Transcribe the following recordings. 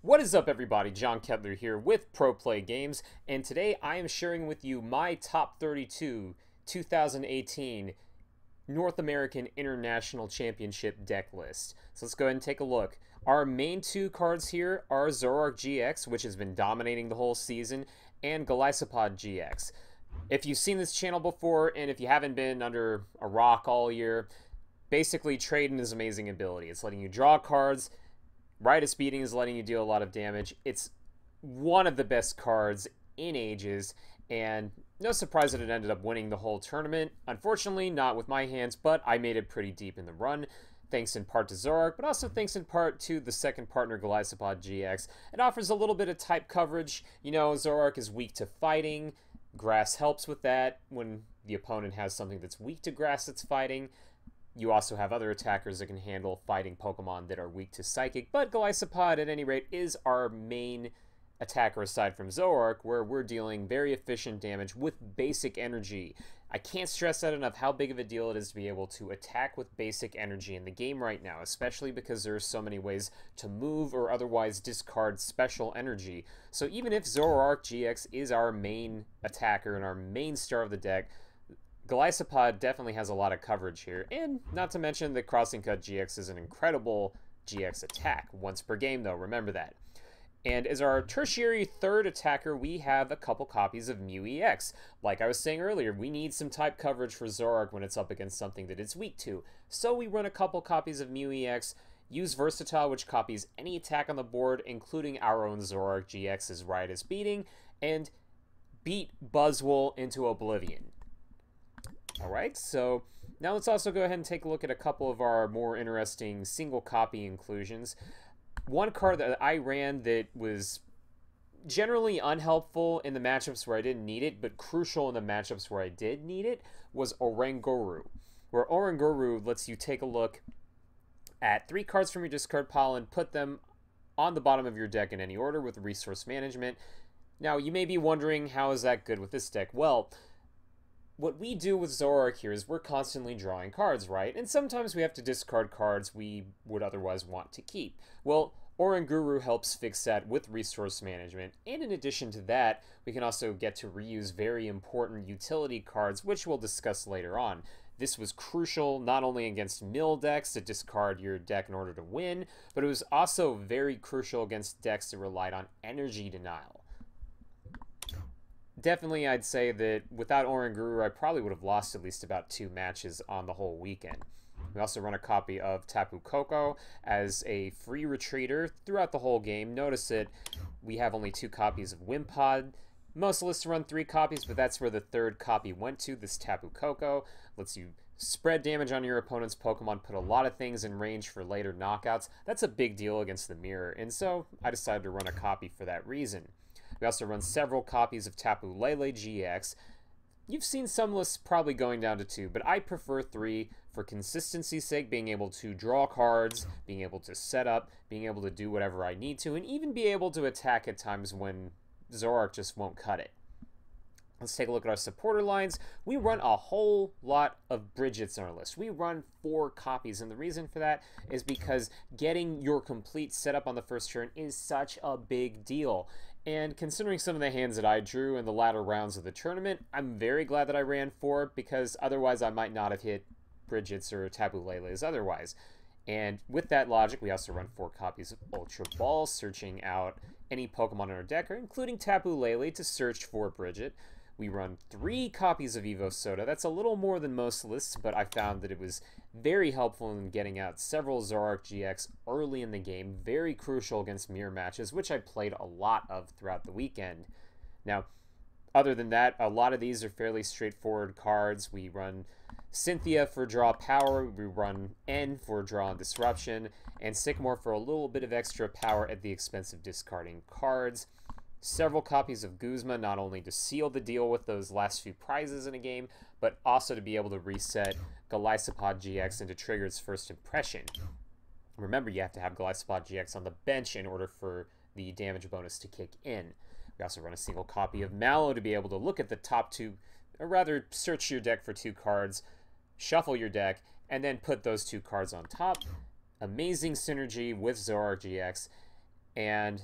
What is up, everybody? John Kettler here with Pro Play Games, and today I am sharing with you my top 32 2018 North American International Championship deck list. So let's go ahead and take a look. Our main two cards here are Zoroark GX, which has been dominating the whole season, and Golisopod GX. If you've seen this channel before, and if you haven't been under a rock all year, basically Trading is amazing ability. It's letting you draw cards. Riotous Beating is letting you deal a lot of damage. It's one of the best cards in ages, and no surprise that it ended up winning the whole tournament. Unfortunately, not with my hands, but I made it pretty deep in the run, thanks in part to Zoroark, but also thanks in part to the second partner, Golisopod GX. It offers a little bit of type coverage. You know, Zoroark is weak to fighting. Grass helps with that when the opponent has something that's weak to grass that's fighting. You also have other attackers that can handle fighting Pokemon that are weak to Psychic, but Golisopod, at any rate, is our main attacker aside from Zoroark, where we're dealing very efficient damage with basic energy. I can't stress that enough how big of a deal it is to be able to attack with basic energy in the game right now, especially because there are so many ways to move or otherwise discard special energy. So even if Zoroark GX is our main attacker and our main star of the deck, Golisopod definitely has a lot of coverage here, and not to mention that Crossing Cut GX is an incredible GX attack, once per game though, remember that. And as our tertiary third attacker, we have a couple copies of Mew EX. Like I was saying earlier, we need some type coverage for Zoroark when it's up against something that it's weak to. So we run a couple copies of Mew EX, use Versatile, which copies any attack on the board, including our own Zoroark GX's Riotous Beating, and beat Buzzwole into oblivion. Alright, so now let's also go ahead and take a look at a couple of our more interesting single copy inclusions. One card that I ran that was generally unhelpful in the matchups where I didn't need it, but crucial in the matchups where I did need it, was Oranguru, where Oranguru lets you take a look at 3 cards from your discard pile and put them on the bottom of your deck in any order with resource management. Now, you may be wondering, how is that good with this deck? Well, what we do with Zoroark here is we're constantly drawing cards, right? And sometimes we have to discard cards we would otherwise want to keep. Well, Oranguru helps fix that with resource management, and in addition to that, we can also get to reuse very important utility cards, which we'll discuss later on. This was crucial not only against mill decks to discard your deck in order to win, but it was also very crucial against decks that relied on energy denial. Definitely, I'd say that without Oranguru, I probably would have lost at least about 2 matches on the whole weekend. We also run a copy of Tapu Koko as a free retreater throughout the whole game. Notice that we have only 2 copies of Wimpod. Most lists run 3 copies, but that's where the 3rd copy went to, this Tapu Koko. Lets you spread damage on your opponent's Pokemon, put a lot of things in range for later knockouts. That's a big deal against the mirror, and so I decided to run a copy for that reason. We also run several copies of Tapu Lele GX. You've seen some lists probably going down to 2, but I prefer 3 for consistency's sake, being able to draw cards, being able to set up, being able to do whatever I need to, and even be able to attack at times when Zoroark just won't cut it. Let's take a look at our supporter lines. We run a whole lot of Bridgets on our list. We run 4 copies, and the reason for that is because getting your complete setup on the first turn is such a big deal. And considering some of the hands that I drew in the latter rounds of the tournament, I'm very glad that I ran 4, because otherwise I might not have hit Bridgets or Tapu Leles otherwise. And with that logic, we also run 4 copies of Ultra Ball, searching out any Pokemon in our deck, including Tapu Lele, to search for Bridget. We run 3 copies of Evo Soda. That's a little more than most lists, but I found that it was very helpful in getting out several Zoroark GX early in the game, very crucial against mirror matches, which I played a lot of throughout the weekend. Now, other than that, a lot of these are fairly straightforward cards. We run Cynthia for Draw Power, we run N for Draw and Disruption, and Sycamore for a little bit of extra power at the expense of discarding cards. Several copies of Guzma, not only to seal the deal with those last few prizes in a game, but also to be able to reset Golisopod GX and to trigger its first impression. Remember, you have to have Golisopod GX on the bench in order for the damage bonus to kick in. We also run a single copy of Mallow to be able to look at the top 2, or rather search your deck for 2 cards, shuffle your deck, and then put those 2 cards on top. Amazing synergy with Zoroark GX. And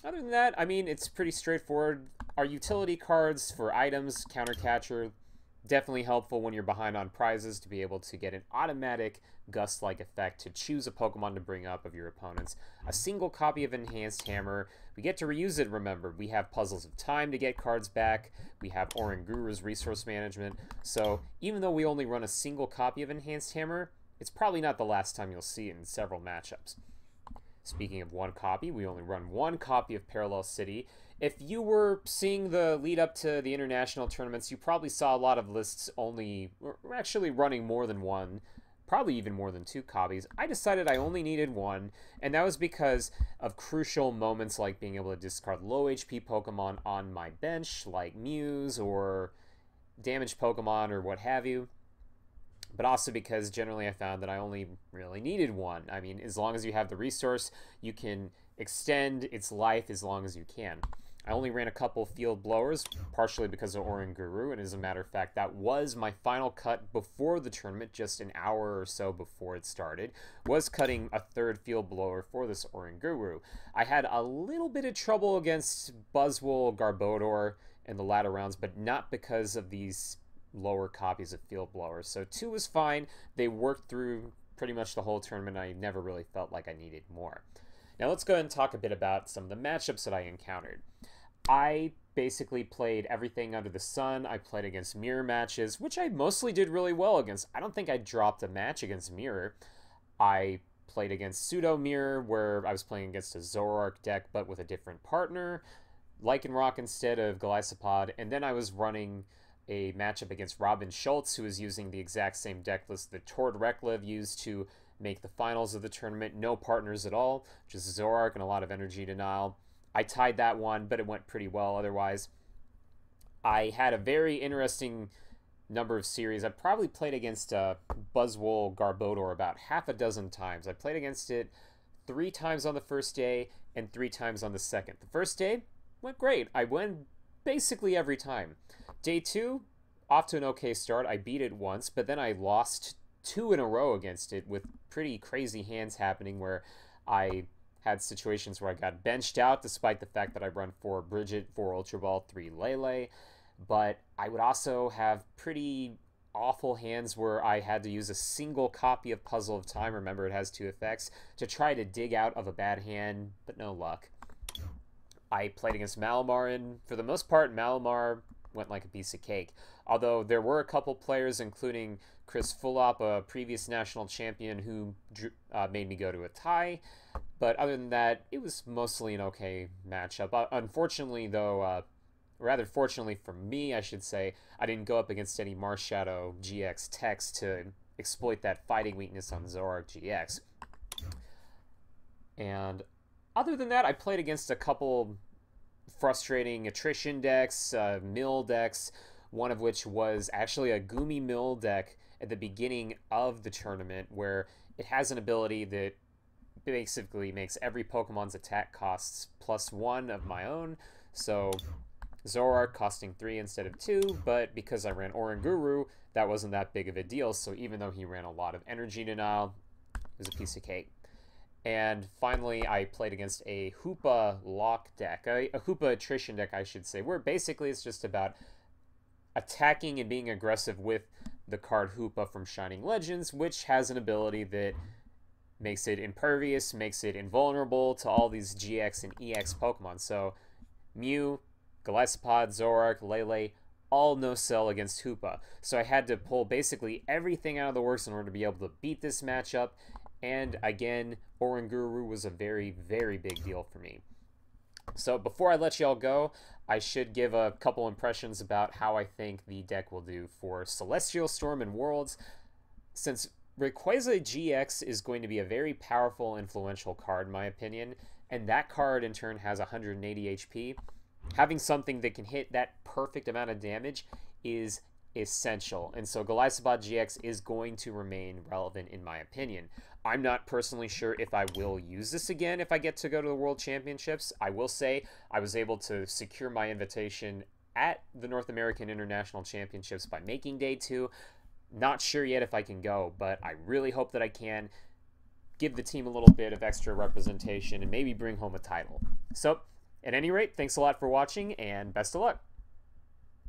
other than that, I mean, it's pretty straightforward. Our utility cards for items, counter catcher, definitely helpful when you're behind on prizes to be able to get an automatic gust-like effect to choose a Pokemon to bring up of your opponents. A single copy of Enhanced Hammer. We get to reuse it, remember. We have Puzzles of Time to get cards back. We have Oranguru's Resource Management. So even though we only run a single copy of Enhanced Hammer, it's probably not the last time you'll see it in several matchups. Speaking of one copy, we only run one copy of Parallel City. If you were seeing the lead up to the international tournaments, you probably saw a lot of lists only, or actually running more than one, probably even more than two copies. I decided I only needed one, and that was because of crucial moments like being able to discard low HP Pokemon on my bench, like Muse or damaged Pokemon or what have you. But also because generally I found that I only really needed one. I mean, as long as you have the resource, you can extend its life as long as you can. I only ran a couple field blowers, partially because of Oranguru, and as a matter of fact, that was my final cut before the tournament, just an hour or so before it started, was cutting a third field blower for this Oranguru. I had a little bit of trouble against Buzzwole Garbodor in the latter rounds, but not because of these lower copies of field blowers. So 2 was fine. They worked through pretty much the whole tournament. I never really felt like I needed more. Now let's go ahead and talk a bit about some of the matchups that I encountered. I basically played everything under the sun. I played against mirror matches, which I mostly did really well against. I don't think I dropped a match against mirror. I played against pseudo mirror, where I was playing against a Zoroark deck but with a different partner, Lycanroc instead of Golisopod, and then I was running a matchup against Robin Schultz, who was using the exact same deck list that Tord Reklev used to make the finals of the tournament. No partners at all, just Zoroark and a lot of energy denial. I tied that one, but it went pretty well otherwise. I had a very interesting number of series. I probably played against Buzzwole Garbodor about half a dozen times. I played against it 3 times on the first day and 3 times on the second. The first day went great. I won basically every time. Day 2, off to an okay start. I beat it once, but then I lost 2 in a row against it with pretty crazy hands happening where I had situations where I got benched out despite the fact that I run 4 Bridget, 4 Ultra Ball, 3 Lele. But I would also have pretty awful hands where I had to use a single copy of Puzzle of Time, remember it has 2 effects, to try to dig out of a bad hand, but no luck. I played against Malamar, and for the most part, Malamar went like a piece of cake. Although there were a couple players, including Chris Fulop, a previous national champion, who made me go to a tie. But other than that, it was mostly an okay matchup. Unfortunately, though, rather fortunately for me, I should say, I didn't go up against any Marshadow GX techs to exploit that fighting weakness on Zoroark GX. And other than that, I played against a couple frustrating attrition decks, mill decks, one of which was actually a Gumi mill deck at the beginning of the tournament, where it has an ability that basically makes every Pokemon's attack costs +1 of my own. So Zoroark costing 3 instead of 2, but because I ran Oranguru, that wasn't that big of a deal. So even though he ran a lot of energy denial, it was a piece of cake. And finally, I played against a Hoopa lock deck, a Hoopa attrition deck, I should say, where basically it's just about attacking and being aggressive with the card Hoopa from Shining Legends, which has an ability that makes it impervious, makes it invulnerable to all these GX and EX Pokemon. So Mew, Golisopod, Zoroark, Lele, all no-sell against Hoopa. So I had to pull basically everything out of the works in order to be able to beat this matchup. And again, Oranguru was a very, very big deal for me. So before I let y'all go, I should give a couple impressions about how I think the deck will do for Celestial Storm and Worlds. Since Rayquaza GX is going to be a very powerful, influential card in my opinion, and that card in turn has 180 HP, having something that can hit that perfect amount of damage is essential. And so Golisopod GX is going to remain relevant in my opinion. I'm not personally sure if I will use this again if I get to go to the World Championships. I will say I was able to secure my invitation at the North American International Championships by making Day 2. Not sure yet if I can go, but I really hope that I can. give the team a little bit of extra representation and maybe bring home a title. So, at any rate, thanks a lot for watching, and best of luck.